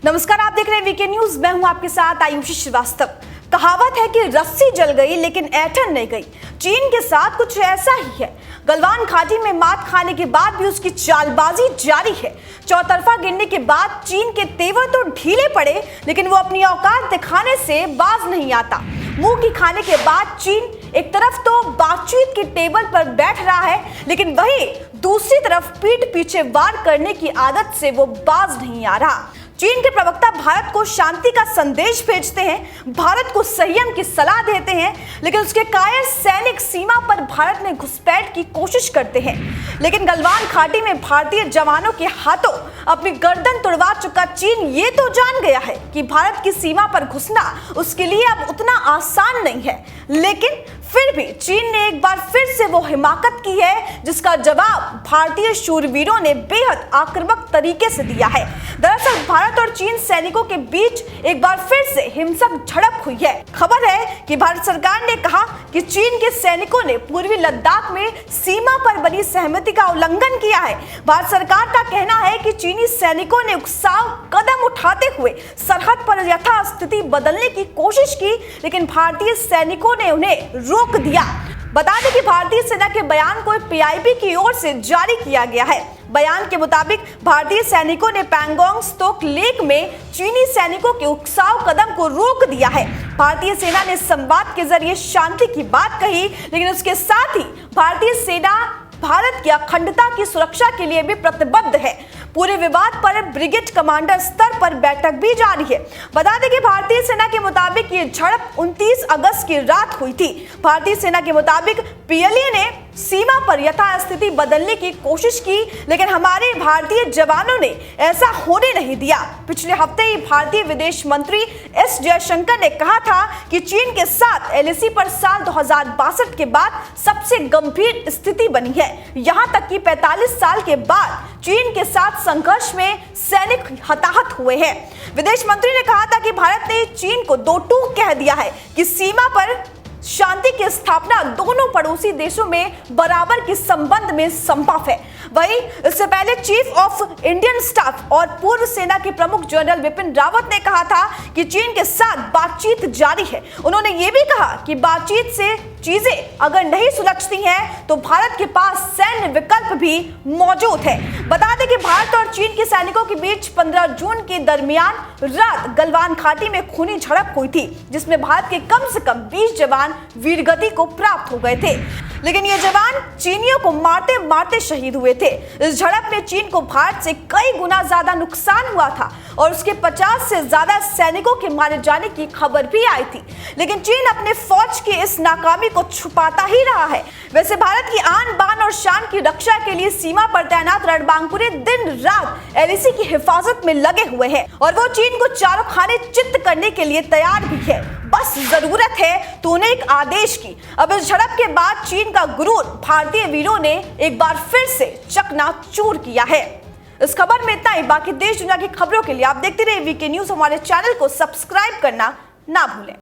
नमस्कार, आप देख रहे हैं वीके न्यूज। मैं हूं आपके साथ आयुषी श्रीवास्तव। कहावत है कि रस्सी जल गई लेकिन ऐंठन नहीं गई। चीन के साथ कुछ ऐसा ही है। गलवान घाटी में मात खाने के बाद भी उसकी चालबाजी जारी है। चौतरफा गिरने के बाद चीन के तेवर तो ढीले पड़े, लेकिन वो अपनी औकात दिखाने से बाज नहीं आता। मुंह की खाने के बाद चीन एक तरफ तो बातचीत की टेबल पर बैठ रहा है, लेकिन वहीं दूसरी तरफ पीठ पीछे वार करने की आदत से वो बाज नहीं आ रहा। चीन के प्रवक्ता भारत को शांति का संदेश भेजते हैं, भारत को संयम की सलाह देते हैं, लेकिन उसके कायर सैनिक सीमा पर भारत में घुसपैठ की कोशिश करते हैं। लेकिन गलवान घाटी में भारतीय जवानों के हाथों अपनी गर्दन तुड़वा चुका चीन ये तो जान गया है कि भारत की सीमा पर घुसना उसके लिए अब उतना आसान नहीं है। लेकिन फिर भी चीन ने एक बार फिर से वो हिमाकत की है जिसका जवाब भारतीय शूरवीरों ने बेहद आक्रामक तरीके से दिया है। दरअसल भारत और चीन सैनिकों के बीच एक बार फिर से हिंसक झड़प हुई है। खबर है कि भारत सरकार ने कहा कि चीन के सैनिकों ने पूर्वी लद्दाख में सीमा पर बनी सहमति का उल्लंघन किया है। भारत सरकार का कहना है कि चीनी सैनिकों ने उकसाव कदम उठाते हुए सरहद पर यथास्थिति बदलने की कोशिश की, लेकिन भारतीय सैनिकों ने उन्हें रोक दिया। बता दें कि भारतीय सेना के बयान को पीआईबी की ओर से जारी किया गया है। बयान के मुताबिक भारतीय सैनिकों ने पैंगोंग त्सोक लेक में चीनी सैनिकों के उकसाव कदम को रोक दिया है। भारतीय सेना ने संवाद के जरिए शांति की बात कही, लेकिन उसके साथ ही भारतीय सेना भारत की अखंडता की सुरक्षा के लिए भी प्रतिबद्ध है। पूरे विवाद पर ब्रिगेड कमांडर स्तर पर बैठक भी जारी है। बता दें कि भारतीय सेना के मुताबिक ये झड़प 29 अगस्त की रात हुई थी। भारतीय सेना के मुताबिक पीएलए ने सीमा पर यथास्थिति बदलने की कोशिश की, लेकिन हमारे भारतीय जवानों ने ऐसा होने नहीं दिया। पिछले हफ्ते ही भारतीय विदेश मंत्री एस जयशंकर ने कहा था कि चीन के साथ एलएसी पर साल 2062 के बाद सबसे गंभीर स्थिति बनी है। यहाँ तक कि 45 साल के बाद चीन के साथ संघर्ष में सैनिक हताहत हुए हैं। विदेश मंत्री ने कहा था कि भारत ने चीन को दो टूक कह दिया है कि सीमा पर शांति की स्थापना दोनों पड़ोसी देशों में बराबर के संबंध में संभव है। वहीं इससे पहले चीफ ऑफ इंडियन स्टाफ और पूर्व सेना के प्रमुख जनरल बिपिन रावत ने कहा था कि चीन के साथ बातचीत जारी है। उन्होंने ये भी कहा कि बातचीत से चीजें अगर नहीं सुलझती हैं तो भारत के पास सैन्य विकल्प भी मौजूद है। बता दें कि भारत और चीन के सैनिकों के बीच 15 जून के दरमियान रात गलवान घाटी में खूनी झड़प हुई थी, जिसमें भारत के कम से कम 20 जवान वीरगति को प्राप्त हो गए थे, लेकिन ये जवान चीनियों को मारते मारते शहीद हुए थे। इस झड़प में चीन को भारत से कई गुना ज्यादा नुकसान हुआ था और उसके 50 से ज्यादा सैनिकों के मारे जाने की खबर भी आई थी, लेकिन चीन अपने फौज की इस नाकामी को छुपाता ही रहा है। वैसे भारत की आन बान और शान की रक्षा के लिए सीमा पर तैनात रणबांकुरे दिन रात एलएसी की हिफाजत में लगे हुए हैं और वो चीन को चारों खाने चित्त करने के लिए तैयार भी है। बस जरूरत है तो उन्हें एक आदेश की। अब इस झड़प के बाद चीन का गुरूर भारतीय वीरों ने एक बार फिर से चकनाचूर किया है। इस खबर में इतना ही। बाकी देश दुनिया की खबरों के लिए आप देखते रहिए वीके न्यूज। हमारे चैनल को सब्सक्राइब करना ना भूलें।